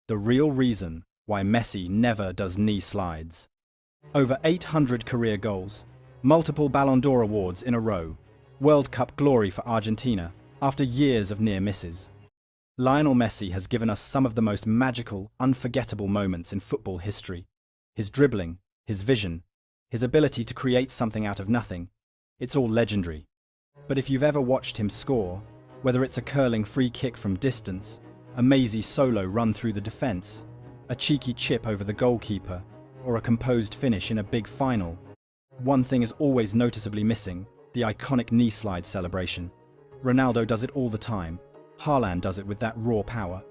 The real reason why Messi never does knee slides. Over 800 career goals, multiple Ballon d'Or awards in a row, World Cup glory for Argentina after years of near misses. Lionel Messi has given us some of the most magical, unforgettable moments in football history. His dribbling, his vision, his ability to create something out of nothing, it's all legendary. But if you've ever watched him score, whether it's a curling free kick from distance, a mazy solo run through the defense, a cheeky chip over the goalkeeper, or a composed finish in a big final, one thing is always noticeably missing: the iconic knee slide celebration. Ronaldo does it all the time. Haaland does it with that raw power.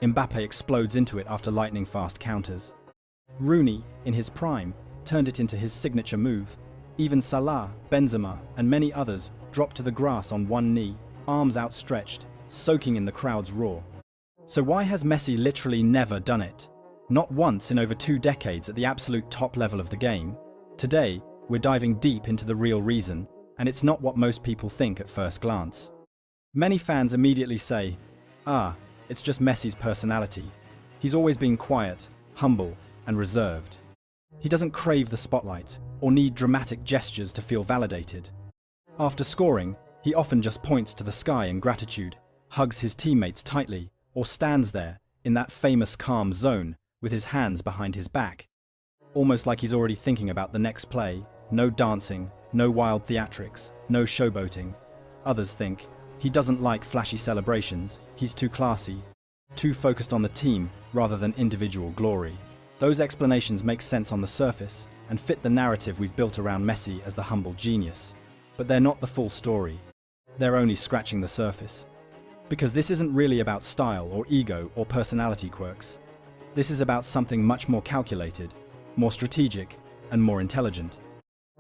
Mbappe explodes into it after lightning-fast counters. Rooney, in his prime, turned it into his signature move. Even Salah, Benzema, and many others dropped to the grass on one knee, arms outstretched, soaking in the crowd's roar. So why has Messi literally never done it? Not once in over 2 decades at the absolute top level of the game. Today, we're diving deep into the real reason, and it's not what most people think at first glance. Many fans immediately say, it's just Messi's personality. He's always been quiet, humble, and reserved. He doesn't crave the spotlight or need dramatic gestures to feel validated. After scoring, he often just points to the sky in gratitude, hugs his teammates tightly, or stands there in that famous calm zone with his hands behind his back. Almost like he's already thinking about the next play. No dancing, no wild theatrics, no showboating. Others think he doesn't like flashy celebrations, he's too classy, too focused on the team rather than individual glory. Those explanations make sense on the surface and fit the narrative we've built around Messi as the humble genius. But they're not the full story. They're only scratching the surface. Because this isn't really about style or ego or personality quirks. This is about something much more calculated, more strategic, and more intelligent.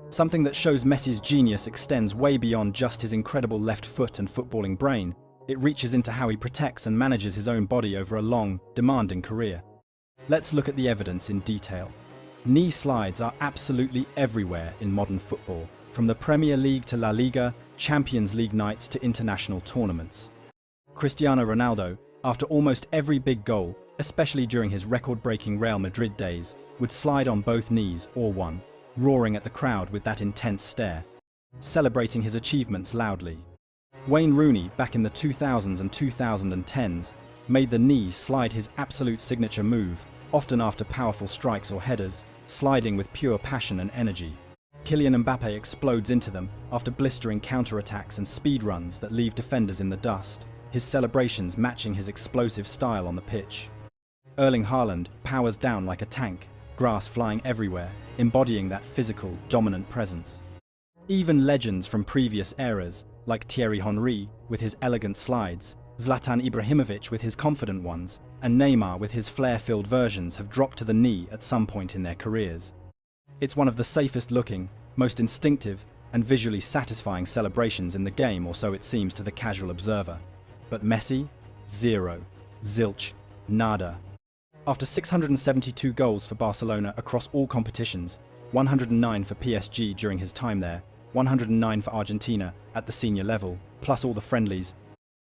Something that shows Messi's genius extends way beyond just his incredible left foot and footballing brain. It reaches into how he protects and manages his own body over a long, demanding career. Let's look at the evidence in detail. Knee slides are absolutely everywhere in modern football, from the Premier League to La Liga, Champions League nights to international tournaments. Cristiano Ronaldo, after almost every big goal, especially during his record-breaking Real Madrid days, would slide on both knees or one, roaring at the crowd with that intense stare, celebrating his achievements loudly. Wayne Rooney, back in the 2000s and 2010s, made the knee slide his absolute signature move, often after powerful strikes or headers, sliding with pure passion and energy. Kylian Mbappe explodes into them after blistering counterattacks and speed runs that leave defenders in the dust, his celebrations matching his explosive style on the pitch. Erling Haaland powers down like a tank, grass flying everywhere, embodying that physical, dominant presence. Even legends from previous eras, like Thierry Henry with his elegant slides, Zlatan Ibrahimovic with his confident ones, and Neymar with his flair-filled versions have dropped to the knee at some point in their careers. It's one of the safest looking, most instinctive, and visually satisfying celebrations in the game, or so it seems to the casual observer. But Messi? Zero. Zilch. Nada. After 672 goals for Barcelona across all competitions, 109 for PSG during his time there, 109 for Argentina at the senior level, plus all the friendlies,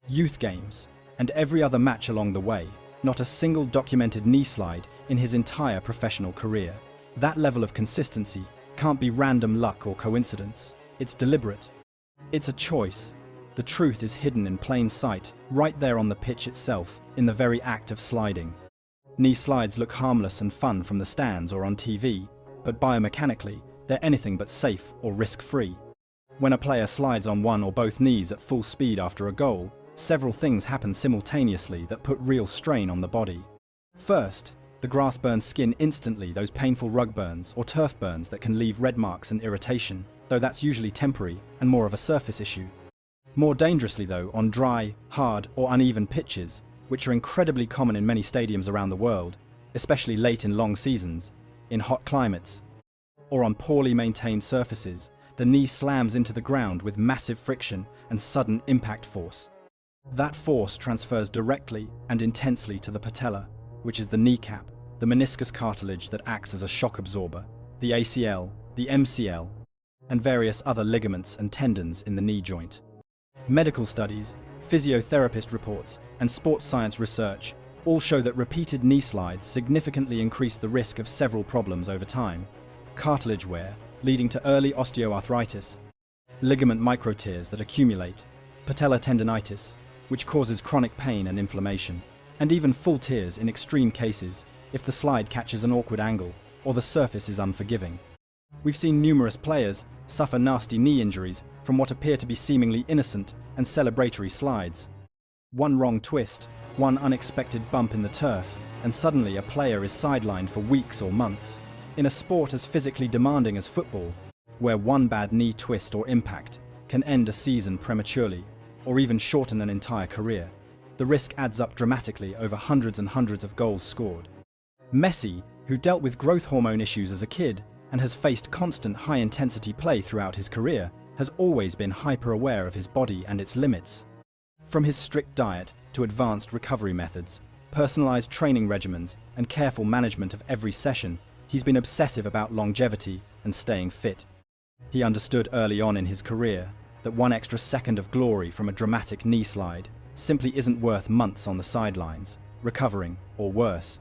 youth games, and every other match along the way, not a single documented knee slide in his entire professional career. That level of consistency can't be random luck or coincidence. It's deliberate. It's a choice. The truth is hidden in plain sight, right there on the pitch itself, in the very act of sliding. Knee slides look harmless and fun from the stands or on TV, but biomechanically, they're anything but safe or risk-free. When a player slides on one or both knees at full speed after a goal, several things happen simultaneously that put real strain on the body. First, the grass burns skin instantly, those painful rug burns or turf burns that can leave red marks and irritation, though that's usually temporary and more of a surface issue. More dangerously though, on dry, hard or uneven pitches, which are incredibly common in many stadiums around the world, especially late in long seasons, in hot climates, or on poorly maintained surfaces, the knee slams into the ground with massive friction and sudden impact force. That force transfers directly and intensely to the patella, which is the kneecap, the meniscus cartilage that acts as a shock absorber, the ACL, the MCL, and various other ligaments and tendons in the knee joint. Medical studies, physiotherapist reports, and sports science research all show that repeated knee slides significantly increase the risk of several problems over time. Cartilage wear, leading to early osteoarthritis, ligament microtears that accumulate, patella tendinitis, which causes chronic pain and inflammation, and even full tears in extreme cases if the slide catches an awkward angle or the surface is unforgiving. We've seen numerous players suffer nasty knee injuries from what appear to be seemingly innocent and celebratory slides. One wrong twist, one unexpected bump in the turf, and suddenly a player is sidelined for weeks or months. In a sport as physically demanding as football, where one bad knee twist or impact can end a season prematurely, or even shorten an entire career, the risk adds up dramatically over hundreds and hundreds of goals scored. Messi, who dealt with growth hormone issues as a kid and has faced constant high-intensity play throughout his career, has always been hyper-aware of his body and its limits. From his strict diet to advanced recovery methods, personalized training regimens, and careful management of every session, he's been obsessive about longevity and staying fit. He understood early on in his career that one extra second of glory from a dramatic knee slide simply isn't worth months on the sidelines, recovering, or worse,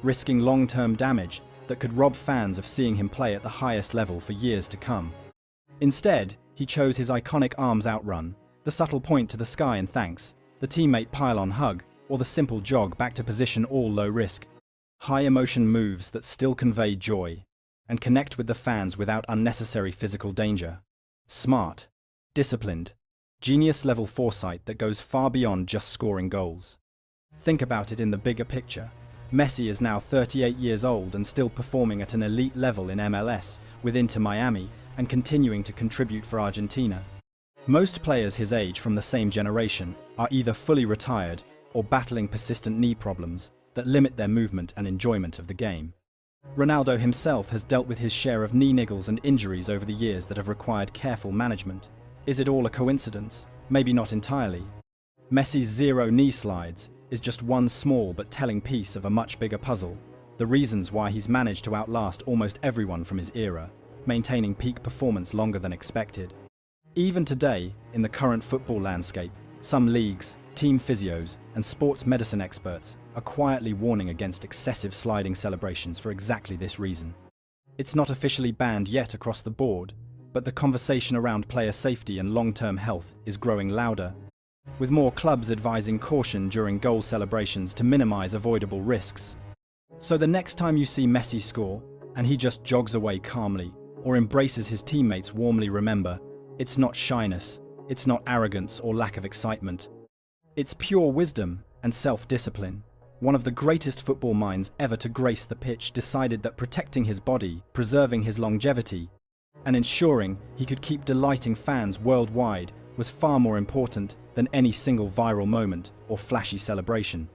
risking long-term damage that could rob fans of seeing him play at the highest level for years to come. Instead, he chose his iconic arms out run, the subtle point to the sky and thanks, the teammate pile-on hug, or the simple jog back to position, all low-risk, high-emotion moves that still convey joy and connect with the fans without unnecessary physical danger. Smart, disciplined, genius-level foresight that goes far beyond just scoring goals. Think about it in the bigger picture. Messi is now 38 years old and still performing at an elite level in MLS with Inter Miami and continuing to contribute for Argentina. Most players his age from the same generation are either fully retired or battling persistent knee problems that limit their movement and enjoyment of the game. Ronaldo himself has dealt with his share of knee niggles and injuries over the years that have required careful management. Is it all a coincidence? Maybe not entirely. Messi's zero knee slides is just one small but telling piece of a much bigger puzzle, the reasons why he's managed to outlast almost everyone from his era, maintaining peak performance longer than expected. Even today, in the current football landscape, some leagues, team physios, and sports medicine experts are quietly warning against excessive sliding celebrations for exactly this reason. It's not officially banned yet across the board, but the conversation around player safety and long-term health is growing louder, with more clubs advising caution during goal celebrations to minimize avoidable risks. So the next time you see Messi score, and he just jogs away calmly, or embraces his teammates warmly, remember, it's not shyness, it's not arrogance or lack of excitement. It's pure wisdom and self-discipline. One of the greatest football minds ever to grace the pitch decided that protecting his body, preserving his longevity, and ensuring he could keep delighting fans worldwide was far more important than any single viral moment or flashy celebration.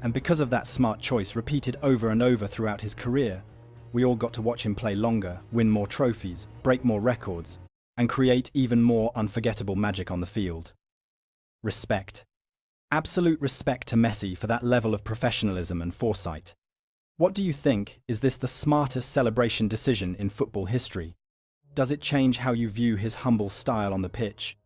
And because of that smart choice repeated over and over throughout his career, we all got to watch him play longer, win more trophies, break more records, and create even more unforgettable magic on the field. Respect. Absolute respect to Messi for that level of professionalism and foresight. What do you think? Is this the smartest celebration decision in football history? Does it change how you view his humble style on the pitch?